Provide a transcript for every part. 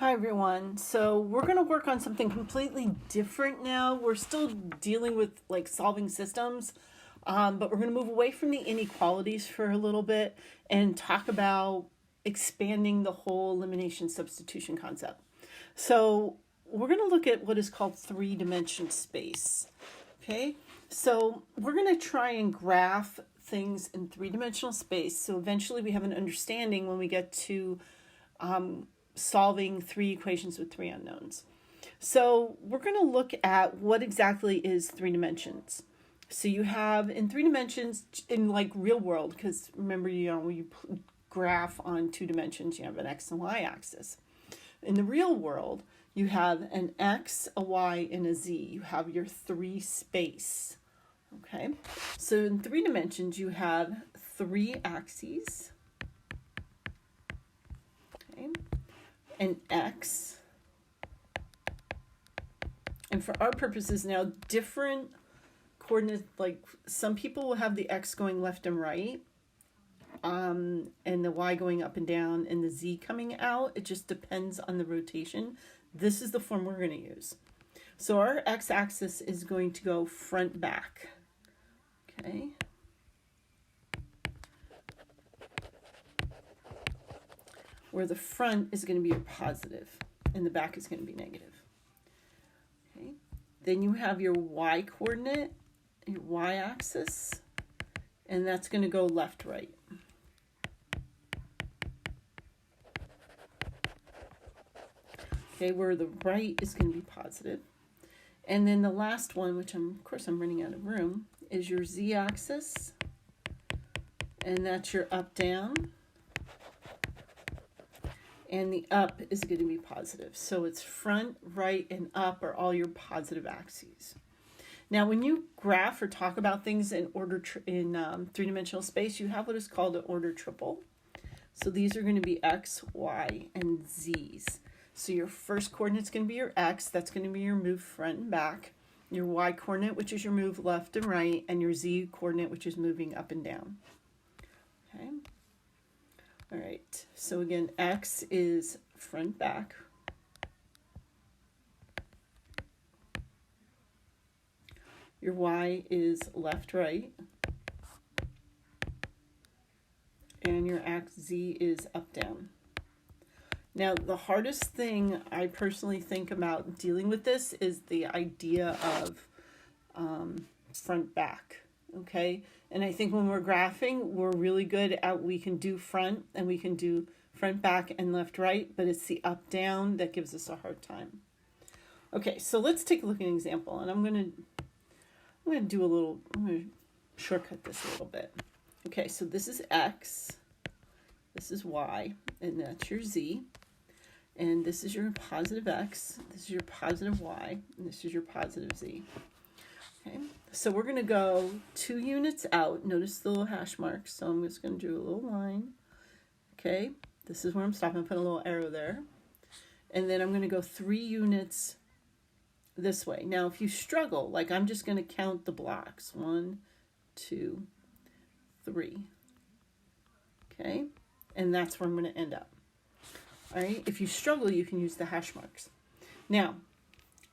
Hi everyone. So we're going to work on something completely different now. We're still dealing with like solving systems, but we're going to move away from the inequalities for a little bit and talk about expanding the whole elimination substitution concept. So we're going to look at what is called three-dimension space. Okay, so we're going to try and graph things in three-dimensional space. So eventually we have an understanding when we get to solving three equations with three unknowns. So we're going to look at what exactly is three dimensions. So you have in three dimensions in like real world, because remember, when you graph on 2 dimensions, you have an x and y axis. In the real world, you have an x, a y, and a z. You have your three space. Okay, so in 3 dimensions, you have 3 axes. Okay. An x, and for our purposes now, different coordinates, like some people will have the x going left and right, and the y going up and down, and the z coming out. It just depends on the rotation. This is the form we're going to use. So our x-axis is going to go front back. Okay. Where the front is going to be a positive and the back is going to be negative. Okay. Then you have your y coordinate, your y-axis, and that's going to go left, right. Okay, where the right is going to be positive. And then the last one, which of course I'm running out of room, is your z-axis, and that's your up, down. And the up is going to be positive. So it's front, right, and up are all your positive axes. Now, when you graph or talk about things in order in three-dimensional space, you have what is called an order triple. So these are going to be x, y, and z's. So your first coordinate is going to be your x. That's going to be your move front and back. Your y coordinate, which is your move left and right, and your z coordinate, which is moving up and down. Okay. All right, so again, x is front, back. Your y is left, right. And your z is up, down. Now, the hardest thing I personally think about dealing with this is the idea of front, back. Okay, and I think when we're graphing, we're really good at, we can do front and we can do front, back, and left, right, but it's the up, down that gives us a hard time. Okay, so let's take a look at an example, and I'm gonna shortcut this a little bit. Okay, so this is x, this is y, and that's your z, and this is your positive x, this is your positive y, and this is your positive z. Okay, so we're going to go 2 units out. Notice the little hash marks. So I'm just going to do a little line. Okay, this is where I'm stopping. Put a little arrow there. And then I'm going to go 3 units this way. Now, if you struggle, like I'm just going to count the blocks. 1, 2, 3. Okay, and that's where I'm going to end up. All right, if you struggle, you can use the hash marks. Now,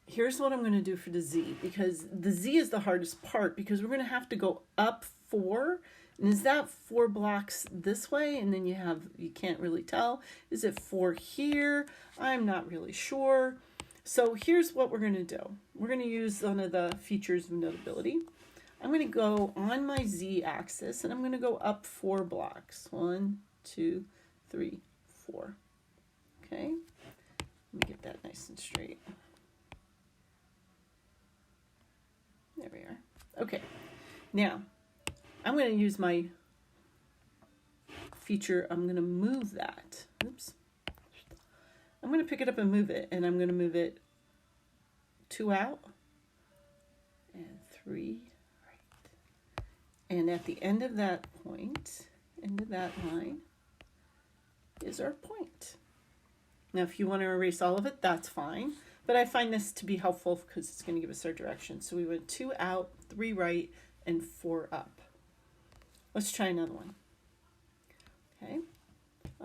here's what I'm going to do for the z, because the z is the hardest part, because we're going to have to go up 4. And is that 4 blocks this way? And then you can't really tell. Is it 4 here? I'm not really sure. So here's what we're going to do. We're going to use one of the features of notability. I'm going to go on my z axis and I'm going to go up 4 blocks. 1, 2, 3, 4. Okay. Let me get that nice and straight. There we are. Okay, now I'm going to use my feature. I'm going to move that. Oops. I'm going to pick it up and move it, and I'm going to move it 2 out and 3 right. And at the end of that point, end of that line, is our point. Now, if you want to erase all of it, that's fine. But I find this to be helpful because it's going to give us our direction. So we went 2 out, 3 right, and 4 up. Let's try another one. Okay.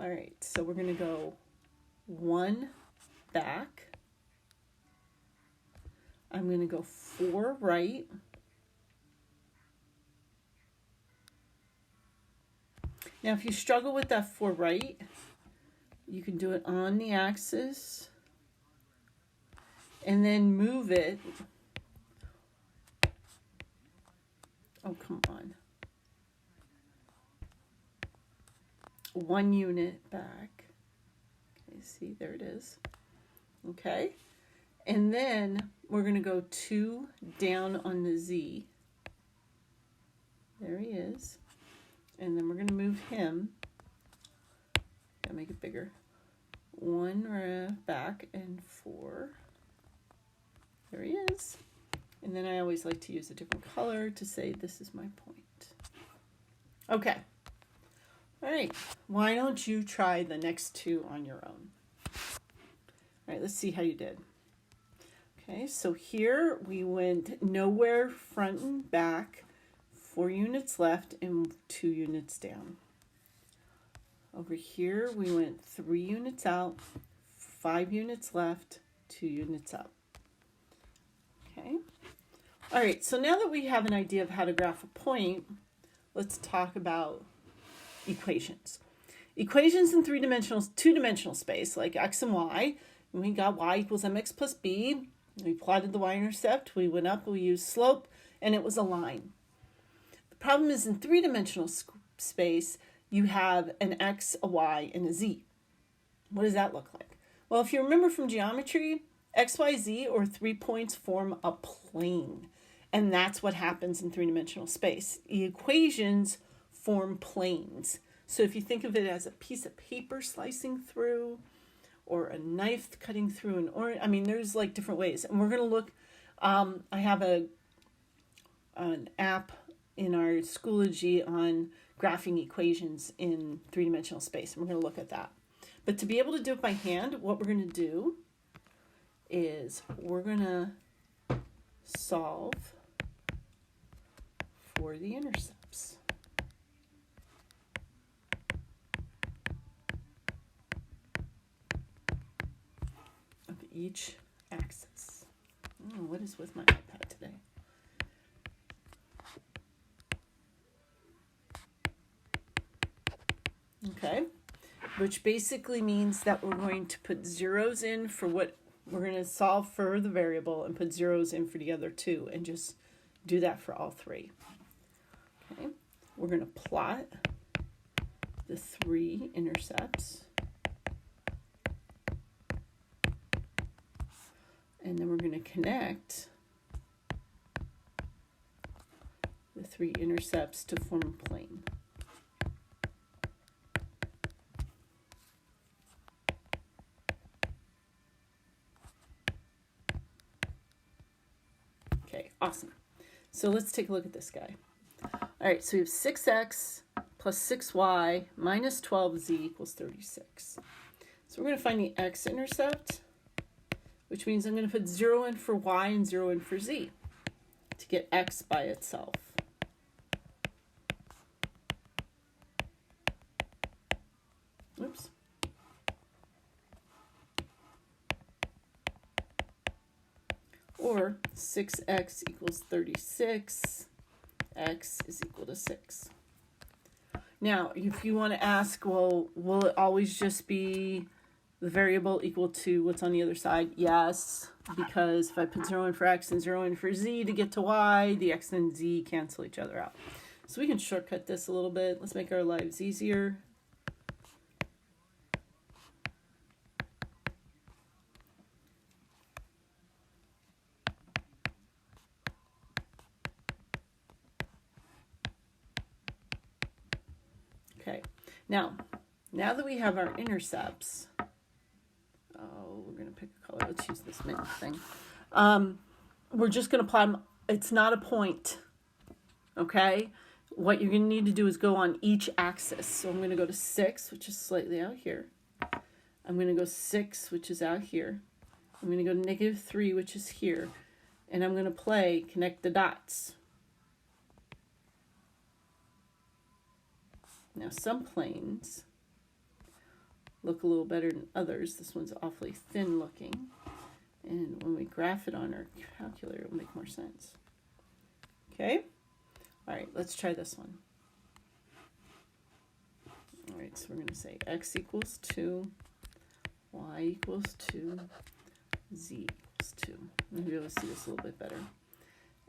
All right. So we're going to go 1 back. I'm going to go 4 right. Now, if you struggle with that 4 right, you can do it on the axis and then move it. Oh, come on. 1 unit back. Okay, see, there it is. Okay. And then we're going to go 2 down on the Z. There he is. And then we're going to move him. Gotta make it bigger. 1 back and 4. There he is. And then I always like to use a different color to say this is my point. Okay. All right. Why don't you try the next 2 on your own? All right, let's see how you did. Okay, so here we went nowhere front and back, 4 units left and 2 units down. Over here we went 3 units out, 5 units left, 2 units up. Okay. All right, so now that we have an idea of how to graph a point, let's talk about equations. Equations in 2-dimensional space, like x and y, and we got y equals mx plus b. We plotted the y-intercept, we went up, we used slope, and it was a line. The problem is in 3-dimensional space, you have an x, a y, and a z. What does that look like? Well, if you remember from geometry, x, y, z, or 3 points form a plane. And that's what happens in 3-dimensional space. The equations form planes. So if you think of it as a piece of paper slicing through, or a knife cutting through an orange. I mean, there's like different ways. And we're going to look, I have an app in our Schoology on graphing equations in 3-dimensional space. And we're going to look at that. But to be able to do it by hand, what we're going to do is we're going to solve for the intercepts. Each axis. What is with my iPad today? Okay, which basically means that we're going to put zeros in for what we're going to solve for the variable and put zeros in for the other 2 and just do that for all 3. Okay, we're going to plot the 3 intercepts. And then we're going to connect the 3 intercepts to form a plane. Okay, awesome. So let's take a look at this guy. All right, so we have 6x plus 6y minus 12z equals 36. So we're going to find the x-intercept, which means I'm going to put 0 in for y and 0 in for z to get x by itself. Oops. Or 6x equals 36, x is equal to 6. Now, if you want to ask, well, will it always just be the variable equal to what's on the other side? Yes, because if I put 0 in for x and 0 in for z to get to y, the x and z cancel each other out. So we can shortcut this a little bit. Let's make our lives easier. Okay, now that we have our intercepts, we're going to pick a color. Let's use this mint thing. We're just going to plot them. It's not a point, okay? What you're going to need to do is go on each axis. So I'm going to go to 6, which is slightly out here. I'm going to go 6, which is out here. I'm going to go to -3, which is here. And I'm going to connect the dots. Now some planes look a little better than others. This one's awfully thin looking. And when we graph it on our calculator, it'll make more sense. Okay? All right, let's try this one. All right, so we're going to say x equals 2, y equals 2, z equals 2. Maybe you'll see this a little bit better.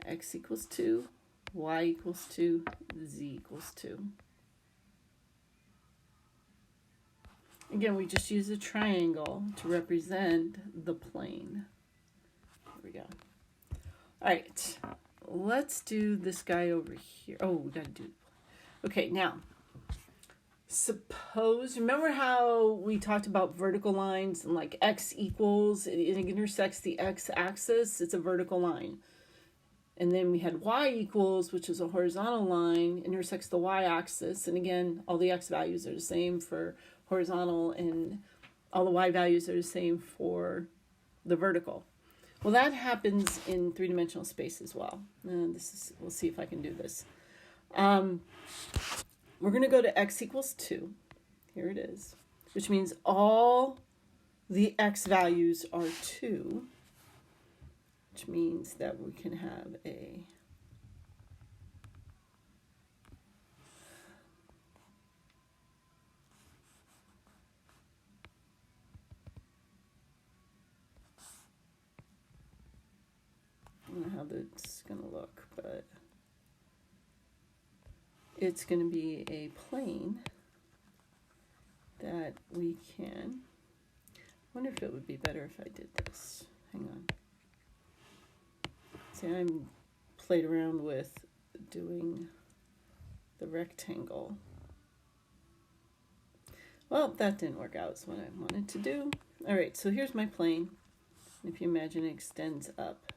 X equals 2, y equals 2, z equals 2. Again, we just use a triangle to represent the plane. There we go. All right, let's do this guy over here. Oh, we got to do. Okay, now, suppose, remember how we talked about vertical lines and like x equals, it intersects the x-axis, it's a vertical line. And then we had y equals, which is a horizontal line, intersects the y-axis. And again, all the x values are the same for horizontal, and all the y values are the same for the vertical. Well, that happens in three-dimensional space as well. And we'll see if I can do this. We're going to go to x equals 2. Here it is, which means all the x values are 2, which means that we can have a I don't know how that's going to look, but it's going to be a plane that we can, I wonder if it would be better if I did this. Hang on. See, I played around with doing the rectangle. Well, that didn't work out. It's what I wanted to do. All right, so here's my plane. If you imagine, it extends up.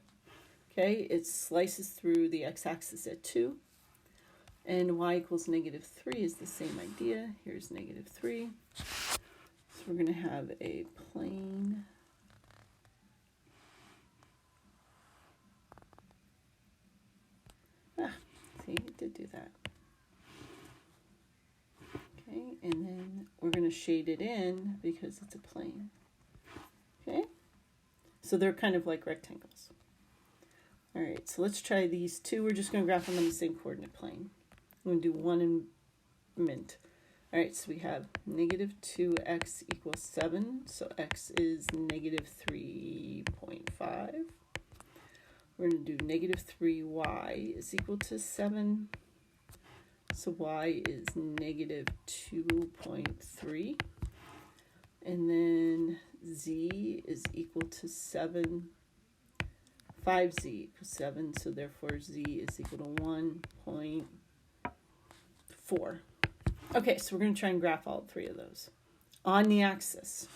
Okay, it slices through the x-axis at 2. And y equals negative 3 is the same idea. Here's negative 3. So we're going to have a plane see, it did do that. Okay, and then we're going to shade it in because it's a plane. Okay, so they're kind of like rectangles. All right, so let's try these two. We're just going to graph them on the same coordinate plane. I'm going to do one in mint. All right, so we have negative 2x equals 7. So x is negative 3.5. We're going to do negative 3y is equal to 7. So y is negative 2.3. And then z is equal to 7. 5z equals 7, so therefore z is equal to 1.4. Okay, so we're going to try and graph all three of those on the axis.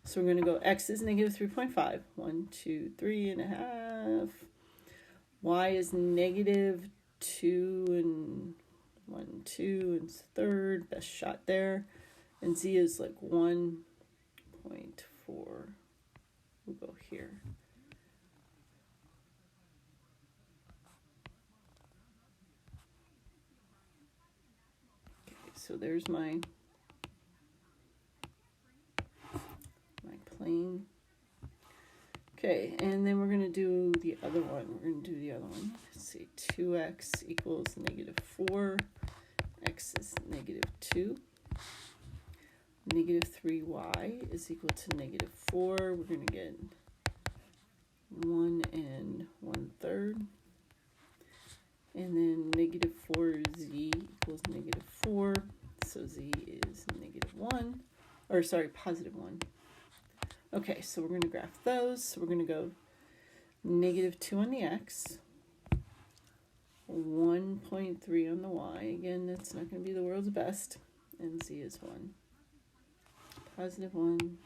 So we're going to go x is negative 3.5. 1, 2, 3.5. Y is negative 2 and 1, 2 and third. Best shot there. And z is like 1.4. We'll go here. So there's my plane. Okay, and then we're going to do the other one. Let's see, 2x equals negative 4. X is negative 2. Negative 3y is equal to negative 4. We're going to get 1 and 1/3. And then negative 4z equals negative 4. So z is negative 1. Or sorry, positive 1. Okay, so we're going to graph those. So we're going to go negative 2 on the x. 1.3 on the y. Again, that's not going to be the world's best. And z is 1. Positive 1.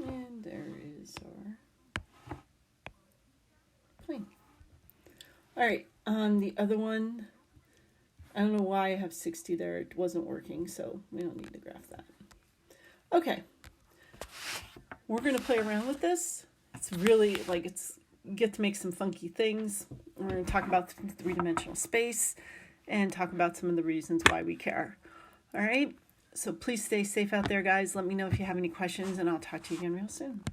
And there is our plane. All right, on the other one, I don't know why I have 60 there. It wasn't working, so we don't need to graph that. Okay, we're going to play around with this. It's really like you get to make some funky things. We're going to talk about three-dimensional space, and talk about some of the reasons why we care. All right, so please stay safe out there, guys. Let me know if you have any questions, and I'll talk to you again real soon.